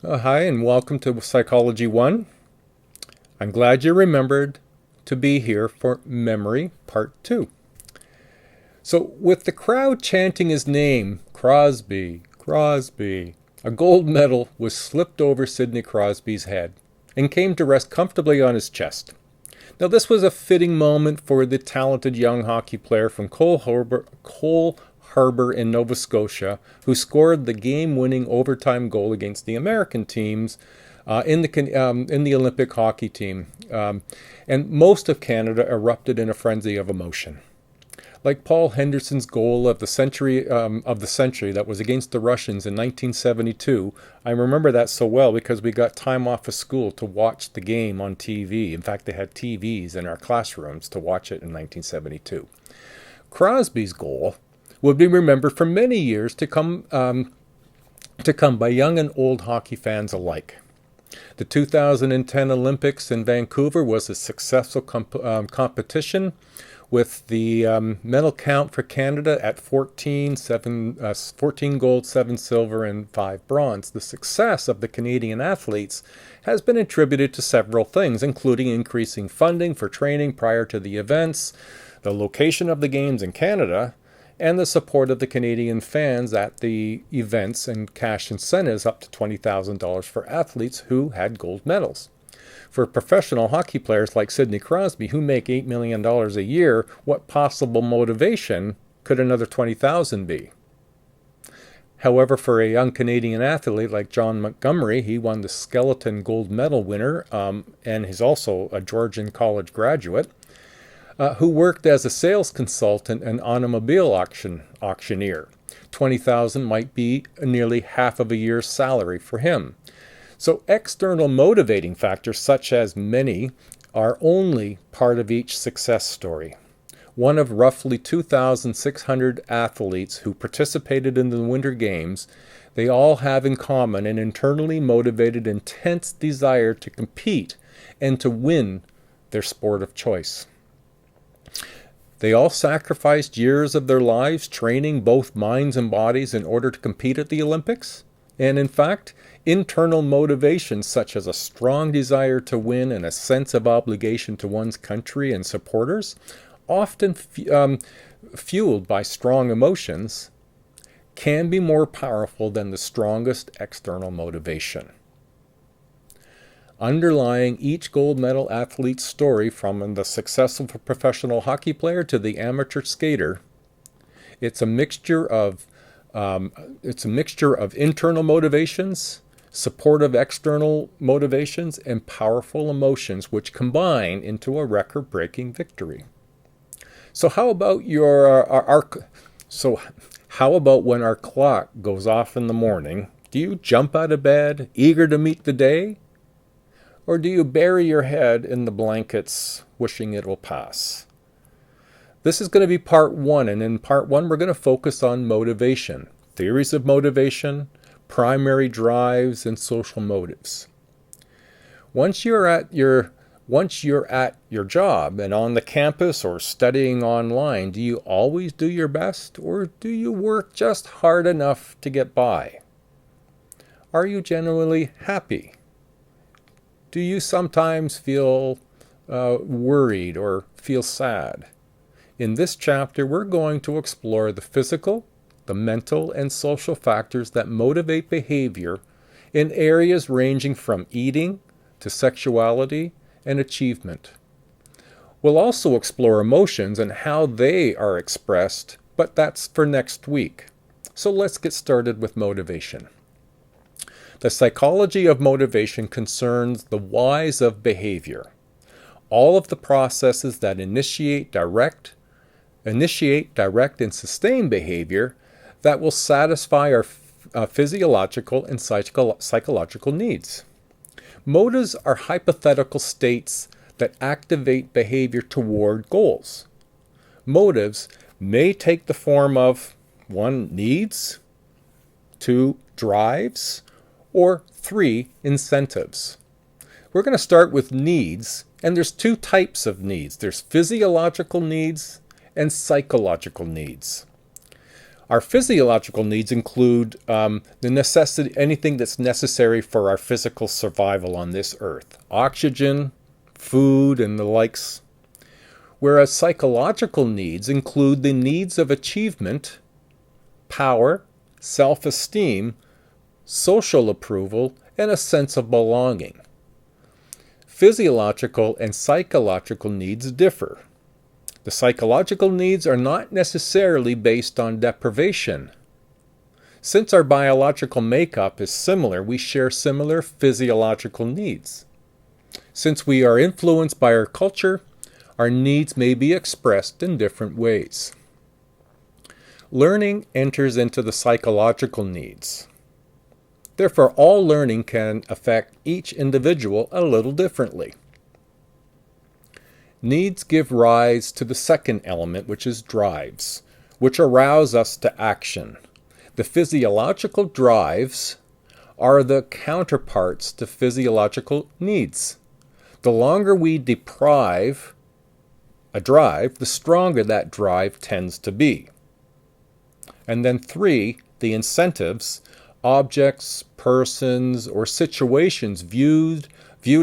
Hi, and welcome to Psychology 1. I'm glad you remembered to be here for Memory Part 2. So, with the crowd chanting his name, Crosby, Crosby, a gold medal was slipped over Sidney Crosby's head and came to rest comfortably on his chest. Now, this was a fitting moment for the talented young hockey player from Cole Harbour in Nova Scotia, who scored the game-winning overtime goal against the American teams in the Olympic hockey team. And most of Canada erupted in a frenzy of emotion. Like Paul Henderson's goal of the century that was against the Russians in 1972, I remember that so well because we got time off of school to watch the game on TV. In fact, they had TVs in our classrooms to watch it in 1972. Crosby's goal would be remembered for many years to come by young and old hockey fans alike. The 2010 Olympics in Vancouver was a successful competition with the medal count for Canada at 14 gold, 7 silver, and 5 bronze. The success of the Canadian athletes has been attributed to several things, including increasing funding for training prior to the events, the location of the games in Canada, and the support of the Canadian fans at the events and cash incentives up to $20,000 for athletes who had gold medals. For professional hockey players like Sidney Crosby, who make $8 million a year, what possible motivation could another $20,000 be? However, for a young Canadian athlete like John Montgomery, he won the skeleton gold medal winner, and he's also a Georgian college graduate, who worked as a sales consultant and automobile auctioneer. $20,000 might be nearly half of a year's salary for him. So external motivating factors such as money are only part of each success story. One of roughly 2,600 athletes who participated in the Winter Games, they all have in common an internally motivated, intense desire to compete and to win their sport of choice. They all sacrificed years of their lives training both minds and bodies in order to compete at the Olympics. And in fact, internal motivations such as a strong desire to win and a sense of obligation to one's country and supporters, often fueled by strong emotions, can be more powerful than the strongest external motivation. Underlying each gold medal athlete's story, from the successful professional hockey player to the amateur skater, it's a mixture of internal motivations, supportive external motivations, and powerful emotions which combine into a record-breaking victory. So how about when our clock goes off in the morning? Do you jump out of bed, eager to meet the day? Or do you bury your head in the blankets, wishing it will pass? This is going to be part 1, and in part 1 we're going to focus on motivation, theories of motivation, primary drives, and social motives. Once you're at your job and on the campus or studying online, do you always do your best, or do you work just hard enough to get by? Are you genuinely happy? Do you sometimes feel worried or feel sad? In this chapter, we're going to explore the physical, the mental, and social factors that motivate behavior in areas ranging from eating to sexuality and achievement. We'll also explore emotions and how they are expressed, but that's for next week. So let's get started with motivation. The psychology of motivation concerns the whys of behavior, all of the processes that initiate, direct, and sustain behavior that will satisfy our physiological and psychological needs. Motives are hypothetical states that activate behavior toward goals. Motives may take the form of 1. Needs, 2. Drives, or 3. Incentives. We're going to start with needs, and there's 2 types of needs. There's physiological needs and psychological needs. Our physiological needs include anything that's necessary for our physical survival on this earth. Oxygen, food, and the likes. Whereas psychological needs include the needs of achievement, power, self-esteem, social approval, and a sense of belonging. Physiological and psychological needs differ. The psychological needs are not necessarily based on deprivation. Since our biological makeup is similar, we share similar physiological needs. Since we are influenced by our culture, our needs may be expressed in different ways. Learning enters into the psychological needs. Therefore, all learning can affect each individual a little differently. Needs give rise to the second element, which is drives, which arouse us to action. The physiological drives are the counterparts to physiological needs. The longer we deprive a drive, the stronger that drive tends to be. And then 3, the incentives, objects, persons, or situations viewed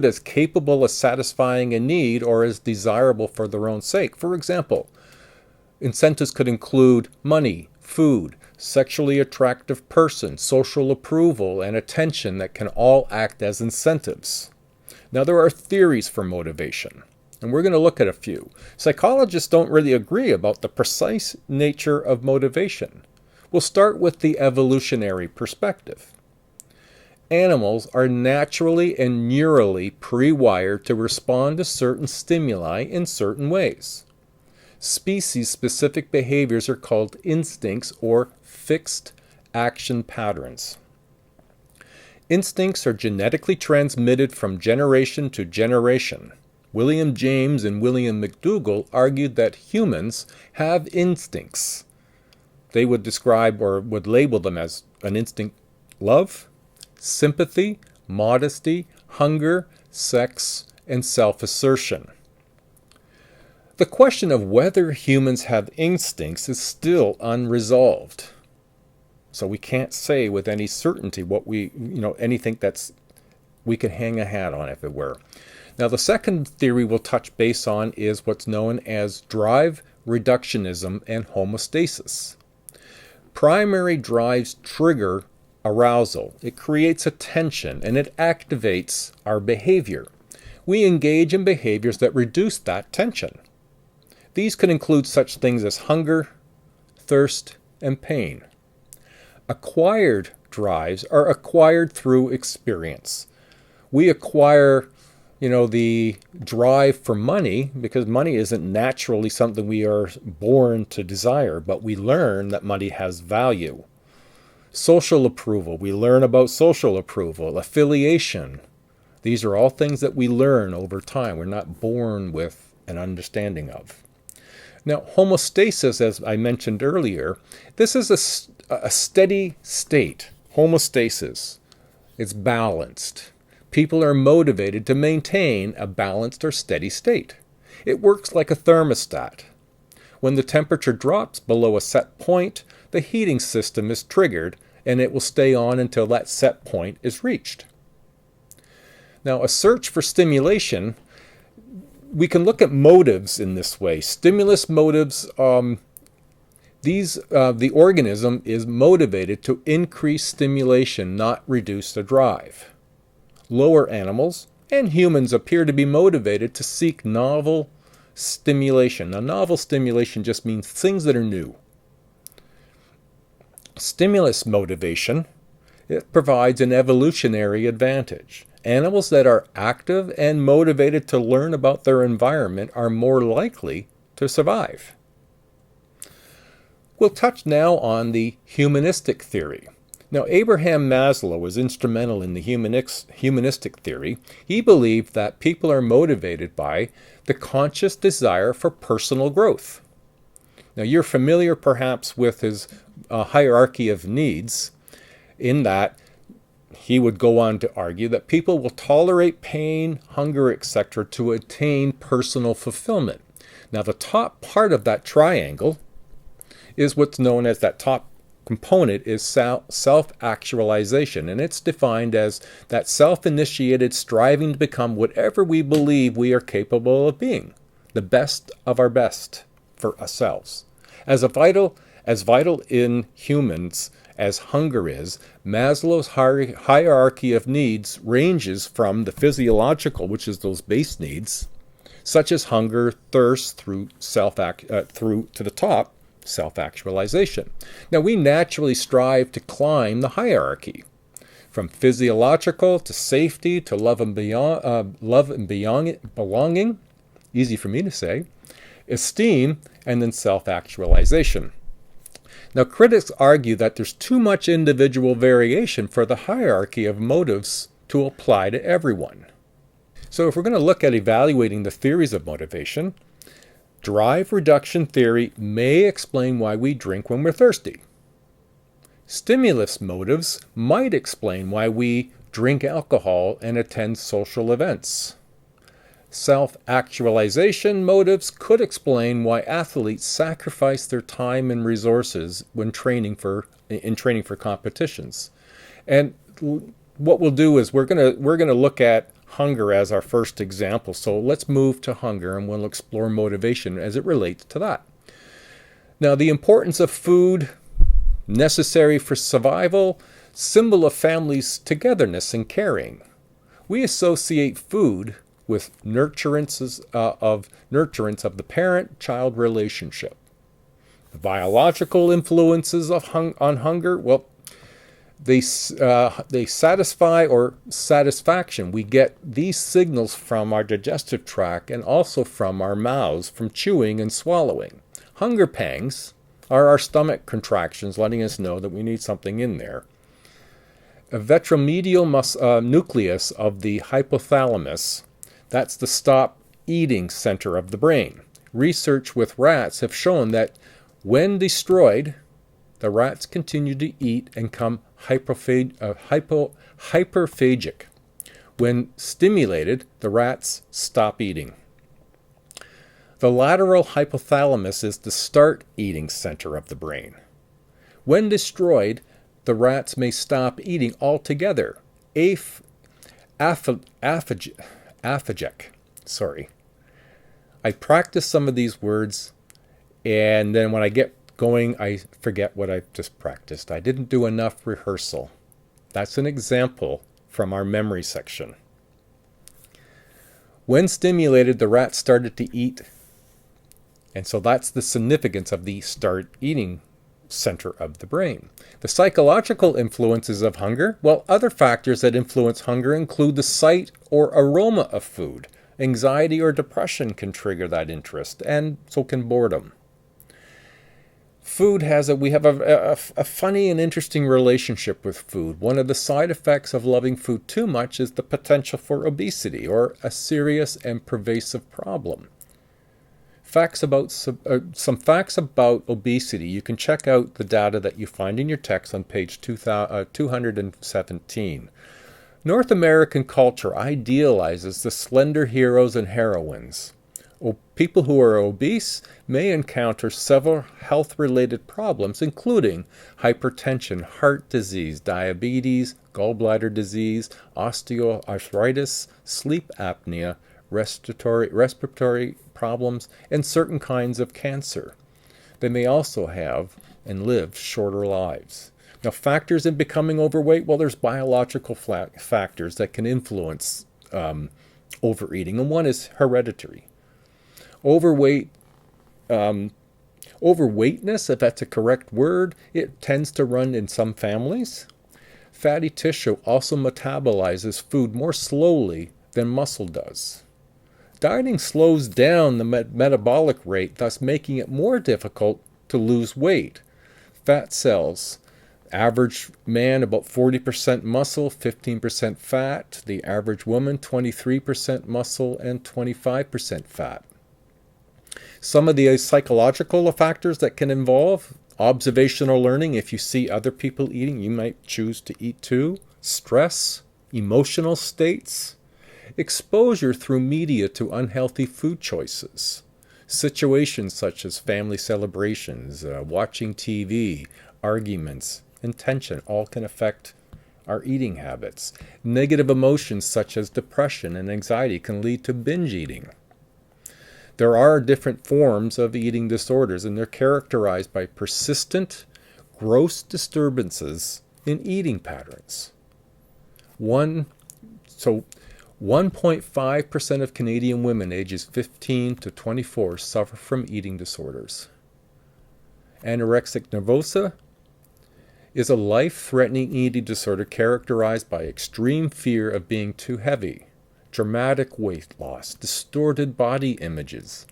as capable of satisfying a need or as desirable for their own sake. For example, incentives could include money, food, sexually attractive person, social approval, and attention that can all act as incentives. Now, there are theories for motivation, and we're going to look at a few. Psychologists don't really agree about the precise nature of motivation. We'll start with the evolutionary perspective. Animals are naturally and neurally pre-wired to respond to certain stimuli in certain ways. Species-specific behaviors are called instincts or fixed action patterns. Instincts are genetically transmitted from generation to generation. William James and William McDougall argued that humans have instincts. They would describe or would label them as an instinct: love, sympathy, modesty, hunger, sex, and self-assertion. The question of whether humans have instincts is still unresolved. So we can't say with any certainty anything that's we could hang a hat on, if it were. Now, the second theory we'll touch base on is what's known as drive reductionism and homeostasis. Primary drives trigger arousal. It creates a tension and it activates our behavior. We engage in behaviors that reduce that tension. These can include such things as hunger, thirst, and pain. Acquired drives are acquired through experience. We acquire, the drive for money because money isn't naturally something we are born to desire, but we learn that money has value. Social approval, we learn about social approval. Affiliation, these are all things that we learn over time. We're not born with an understanding of. Now, homeostasis, as I mentioned earlier, this is a steady state. Homeostasis, it's balanced. People are motivated to maintain a balanced or steady state. It works like a thermostat. When the temperature drops below a set point, the heating system is triggered and it will stay on until that set point is reached. Now, a search for stimulation, we can look at motives in this way. Stimulus motives, the organism is motivated to increase stimulation, not reduce the drive. Lower animals and humans appear to be motivated to seek novel stimulation. Now, novel stimulation just means things that are new. Stimulus motivation, it provides an evolutionary advantage. Animals that are active and motivated to learn about their environment are more likely to survive. We'll touch now on the humanistic theory. Now, Abraham Maslow was instrumental in the humanistic theory. He believed that people are motivated by the conscious desire for personal growth. Now, you're familiar perhaps with his hierarchy of needs, in that he would go on to argue that people will tolerate pain, hunger, etc. to attain personal fulfillment. Now, the top part of that triangle is what's known as that top component is self-actualization, and it's defined as that self-initiated striving to become whatever we believe we are capable of being, the best of our best for ourselves. As vital in humans as hunger is, Maslow's hierarchy of needs ranges from the physiological, which is those base needs, such as hunger, thirst, through to the top, self-actualization. Now, we naturally strive to climb the hierarchy, from physiological to safety to love and belonging, easy for me to say, esteem, and then self-actualization. Now, critics argue that there's too much individual variation for the hierarchy of motives to apply to everyone. So if we're going to look at evaluating the theories of motivation, drive reduction theory may explain why we drink when we're thirsty. Stimulus motives might explain why we drink alcohol and attend social events. Self-actualization motives could explain why athletes sacrifice their time and resources when training for competitions. And what we'll do is we're going to look at hunger as our first example. So let's move to hunger and we'll explore motivation as it relates to that. Now, the importance of food, necessary for survival, symbol of families' togetherness and caring. We associate food with nurturance of the parent-child relationship. The biological influences on hunger, well, they satisfy or satisfaction. We get these signals from our digestive tract and also from our mouths, from chewing and swallowing. Hunger pangs are our stomach contractions letting us know that we need something in there. A ventromedial nucleus of the hypothalamus, that's the stop eating center of the brain. Research with rats have shown that when destroyed, the rats continue to eat and become hyperphagic. When stimulated, the rats stop eating. The lateral hypothalamus is the start eating center of the brain. When destroyed, the rats may stop eating altogether. Aphagic. I practice some of these words, and then when I get going, I forget what I just practiced. I didn't do enough rehearsal. That's an example from our memory section. When stimulated, the rats started to eat, and so that's the significance of the start eating center of the brain. The psychological influences of hunger, well, other factors that influence hunger include the sight or aroma of food. Anxiety or depression can trigger that interest, and so can boredom. We have a funny and interesting relationship with food. One of the side effects of loving food too much is the potential for obesity, or a serious and pervasive problem. Some facts about obesity. You can check out the data that you find in your text on page 217. North American culture idealizes the slender heroes and heroines. People who are obese may encounter several health-related problems, including hypertension, heart disease, diabetes, gallbladder disease, osteoarthritis, sleep apnea, respiratory problems, and certain kinds of cancer. They may also have and live shorter lives. Now, factors in becoming overweight, well, there's biological factors that can influence overeating, and one is hereditary. Overweightness, if that's a correct word, it tends to run in some families. Fatty tissue also metabolizes food more slowly than muscle does. Dieting slows down the metabolic rate, thus making it more difficult to lose weight. Fat cells. Average man, about 40% muscle, 15% fat. The average woman, 23% muscle and 25% fat. Some of the psychological factors that can involve observational learning. If you see other people eating, you might choose to eat too. Stress, emotional states, exposure through media to unhealthy food choices, situations such as family celebrations, watching TV, arguments, and tension all can affect our eating habits. Negative emotions such as depression and anxiety can lead to binge eating. There are different forms of eating disorders, and they're characterized by persistent, gross disturbances in eating patterns. 1.5% of Canadian women ages 15 to 24 suffer from eating disorders. Anorexic nervosa is a life-threatening eating disorder characterized by extreme fear of being too heavy, dramatic weight loss, distorted body images,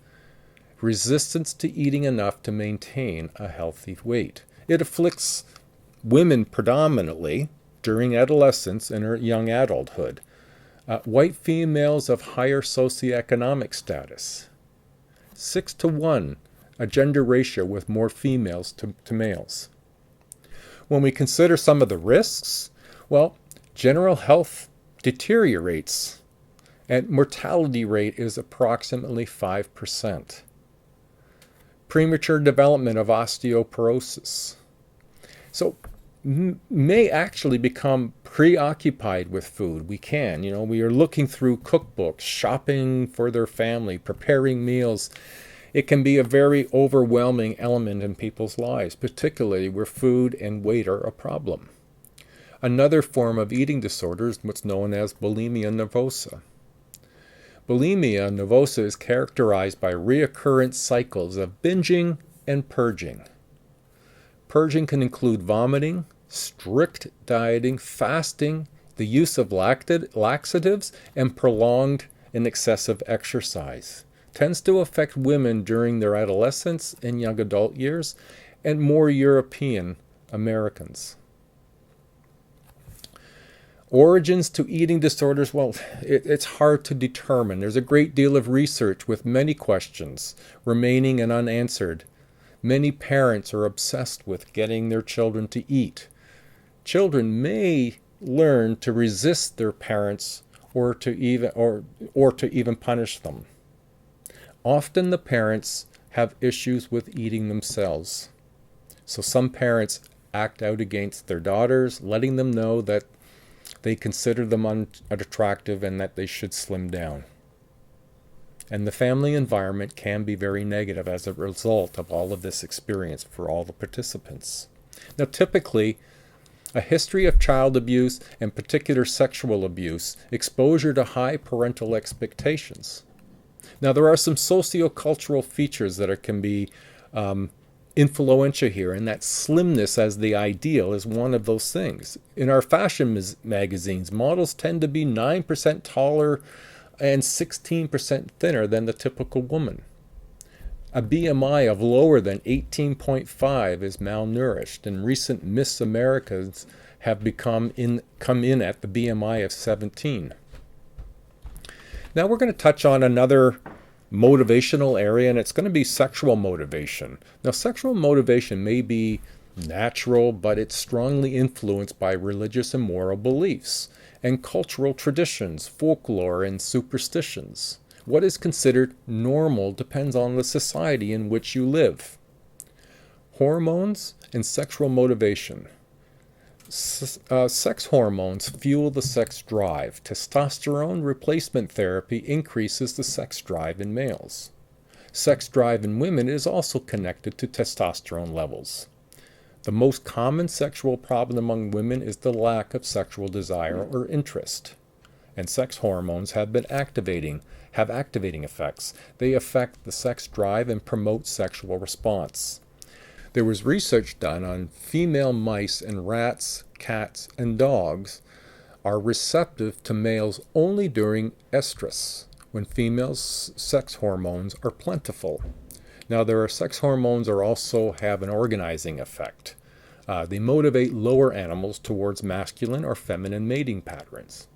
resistance to eating enough to maintain a healthy weight. It afflicts women predominantly during adolescence and young adulthood. White females of higher socioeconomic status. 6-to-1, a gender ratio with more females to males. When we consider some of the risks, well, general health deteriorates and mortality rate is approximately 5%. Premature development of osteoporosis. So may actually become preoccupied with food. We are looking through cookbooks, shopping for their family, preparing meals. It can be a very overwhelming element in people's lives, particularly where food and weight are a problem. Another form of eating disorder is what's known as bulimia nervosa. Bulimia nervosa is characterized by reoccurrent cycles of binging and purging. Purging can include vomiting, strict dieting, fasting, the use of laxatives, and prolonged and excessive exercise. Tends to affect women during their adolescence and young adult years, and more European Americans. Origins to eating disorders, well, it's hard to determine. There's a great deal of research with many questions remaining and unanswered. Many parents are obsessed with getting their children to eat. Children may learn to resist their parents or to even punish them. Often the parents have issues with eating themselves. So some parents act out against their daughters, letting them know that they consider them unattractive and that they should slim down. And the family environment can be very negative as a result of all of this experience for all the participants. Now, typically, a history of child abuse and particular sexual abuse, exposure to high parental expectations. Now, there are some sociocultural features that can be influential here, and that slimness as the ideal is one of those things. In our fashion magazines, models tend to be 9% taller and 16% thinner than the typical woman. A BMI of lower than 18.5 is malnourished, and recent Miss Americas have come in at the BMI of 17. Now we're going to touch on another motivational area, and it's going to be sexual motivation. Now, sexual motivation may be natural, but it's strongly influenced by religious and moral beliefs and cultural traditions, folklore, and superstitions. What is considered normal depends on the society in which you live. Hormones and sexual motivation. Sex hormones fuel the sex drive. Testosterone replacement therapy increases the sex drive in males. Sex drive in women is also connected to testosterone levels. The most common sexual problem among women is the lack of sexual desire or interest. And sex hormones have activating effects. They affect the sex drive and promote sexual response. There was research done on female mice, and rats, cats, and dogs are receptive to males only during estrus, when females' sex hormones are plentiful. Now, there are sex hormones that also have an organizing effect. They motivate lower animals towards masculine or feminine mating patterns,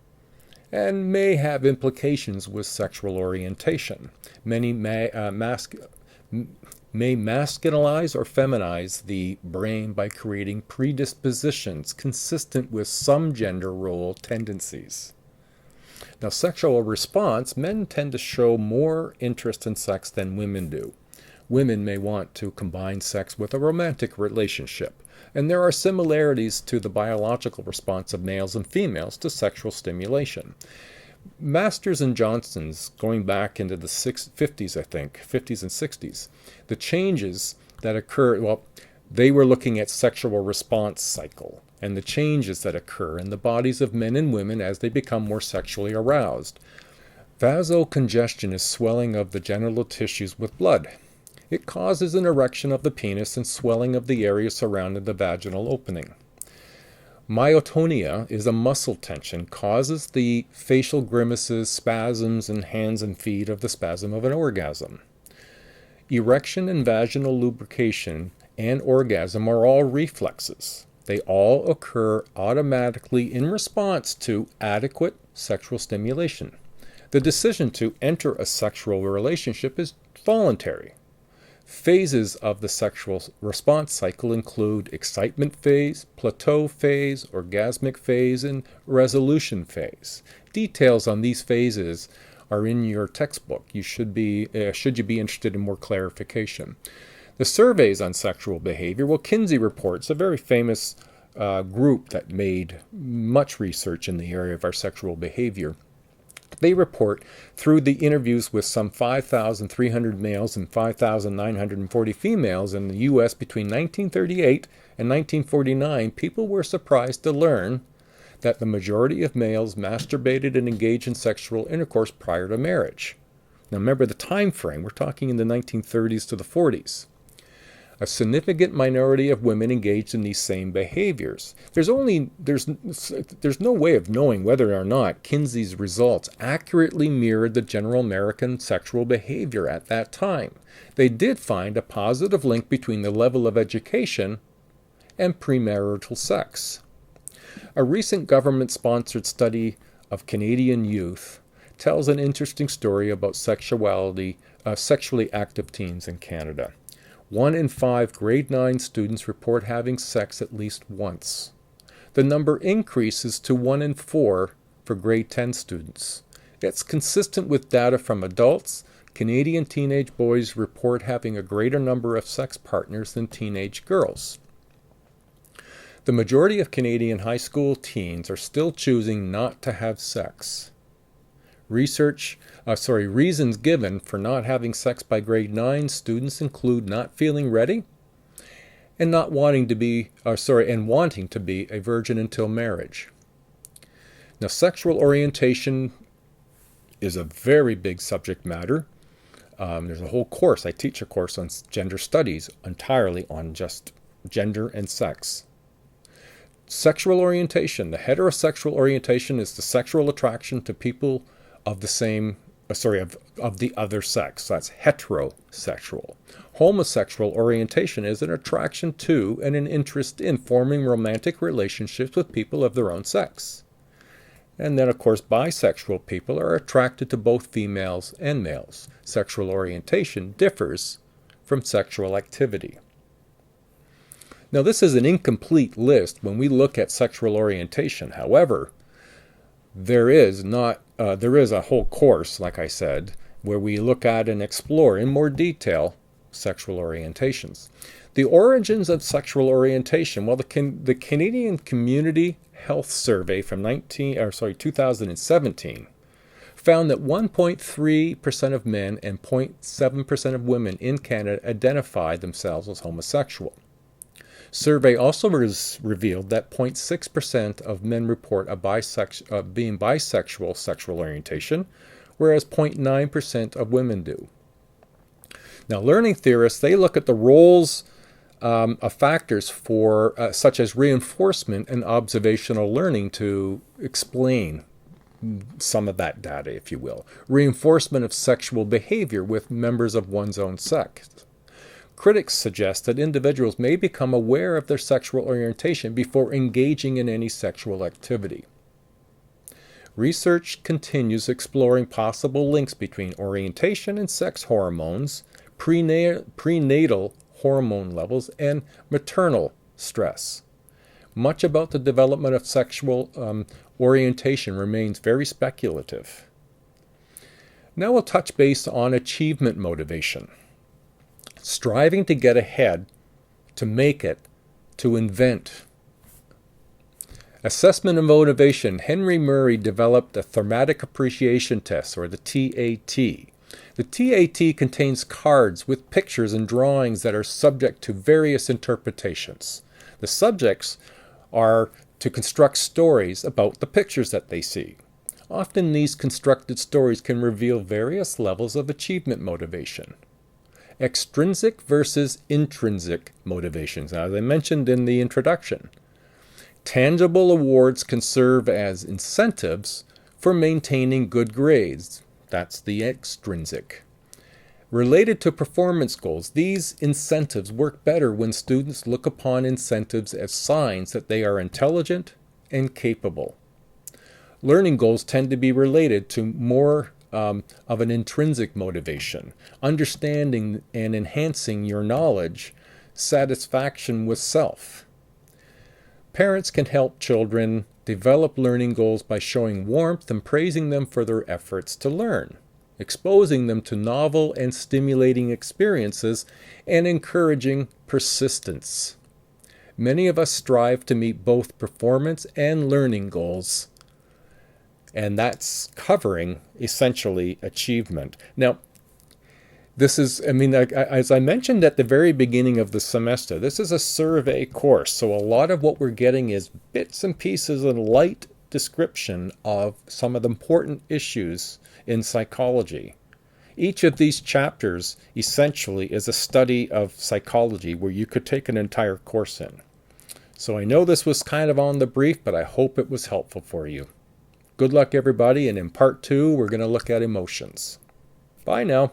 and may have implications with sexual orientation. Many may masculinize or feminize the brain by creating predispositions consistent with some gender role tendencies. Now, sexual response, men tend to show more interest in sex than women do. Women may want to combine sex with a romantic relationship. And there are similarities to the biological response of males and females to sexual stimulation. Masters and Johnson's, going back into the 50s, I think, 50s and 60s, the changes that occur, well, they were looking at sexual response cycle and the changes that occur in the bodies of men and women as they become more sexually aroused. Vasocongestion is swelling of the genital tissues with blood. It causes an erection of the penis and swelling of the area surrounding the vaginal opening. Myotonia is a muscle tension, causes the facial grimaces, spasms, and hands and feet of the spasm of an orgasm. Erection and vaginal lubrication and orgasm are all reflexes. They all occur automatically in response to adequate sexual stimulation. The decision to enter a sexual relationship is voluntary. Phases of the sexual response cycle include excitement phase, plateau phase, orgasmic phase, and resolution phase. Details on these phases are in your textbook. Should you be interested in more clarification. The surveys on sexual behavior, well, Kinsey reports, a very famous group that made much research in the area of our sexual behavior. They report through the interviews with some 5,300 males and 5,940 females in the U.S. between 1938 and 1949, people were surprised to learn that the majority of males masturbated and engaged in sexual intercourse prior to marriage. Now remember the time frame, we're talking in the 1930s to the 40s. A significant minority of women engaged in these same behaviors. There's no way of knowing whether or not Kinsey's results accurately mirrored the general American sexual behavior at that time. They did find a positive link between the level of education and premarital sex. A recent government-sponsored study of Canadian youth tells an interesting story about sexually active teens in Canada. 1 in 5 grade 9 students report having sex at least once. The number increases to 1 in 4 for grade 10 students. It's consistent with data from adults. Canadian teenage boys report having a greater number of sex partners than teenage girls. The majority of Canadian high school teens are still choosing not to have sex. Reasons given for not having sex by grade 9 students include not feeling ready and wanting to be a virgin until marriage. Now, sexual orientation is a very big subject matter. There's a whole course. I teach a course on gender studies entirely on just gender and sex. Sexual orientation. The heterosexual orientation is the sexual attraction to people of the other sex. That's heterosexual. Homosexual orientation is an attraction to and an interest in forming romantic relationships with people of their own sex. And then, of course, bisexual people are attracted to both females and males. Sexual orientation differs from sexual activity. Now, this is an incomplete list when we look at sexual orientation. However, there is a whole course, like I said, where we look at and explore in more detail sexual orientations. The origins of sexual orientation. Well, the Canadian Community Health Survey from 2017 found that 1.3% of men and 0.7% of women in Canada identified themselves as homosexual. Survey also revealed that 0.6% of men report being bisexual sexual orientation, whereas 0.9% of women do. Now, learning theorists, they look at the roles of factors for such as reinforcement and observational learning to explain some of that data, if you will. Reinforcement of sexual behavior with members of one's own sex. Critics suggest that individuals may become aware of their sexual orientation before engaging in any sexual activity. Research continues exploring possible links between orientation and sex hormones, prenatal hormone levels, and maternal stress. Much about the development of sexual orientation remains very speculative. Now we'll touch base on achievement motivation. Striving to get ahead, to make it, to invent. Assessment and motivation. Henry Murray developed a thematic appreciation test, or the TAT. The TAT contains cards with pictures and drawings that are subject to various interpretations. The subjects are to construct stories about the pictures that they see. Often these constructed stories can reveal various levels of achievement motivation. Extrinsic versus intrinsic motivations, as I mentioned in the introduction. Tangible awards can serve as incentives for maintaining good grades. That's the extrinsic. Related to performance goals, these incentives work better when students look upon incentives as signs that they are intelligent and capable. Learning goals tend to be related to more of an intrinsic motivation, understanding and enhancing your knowledge, satisfaction with self. Parents can help children develop learning goals by showing warmth and praising them for their efforts to learn, exposing them to novel and stimulating experiences, and encouraging persistence. Many of us strive to meet both performance and learning goals, and that's covering essentially achievement. Now, this is, as I mentioned at the very beginning of the semester, this is a survey course, so a lot of what we're getting is bits and pieces and light description of some of the important issues in psychology. Each of these chapters essentially is a study of psychology where you could take an entire course in. So I know this was kind of on the brief, but I hope it was helpful for you. Good luck, everybody, and in part 2, we're going to look at emotions. Bye now.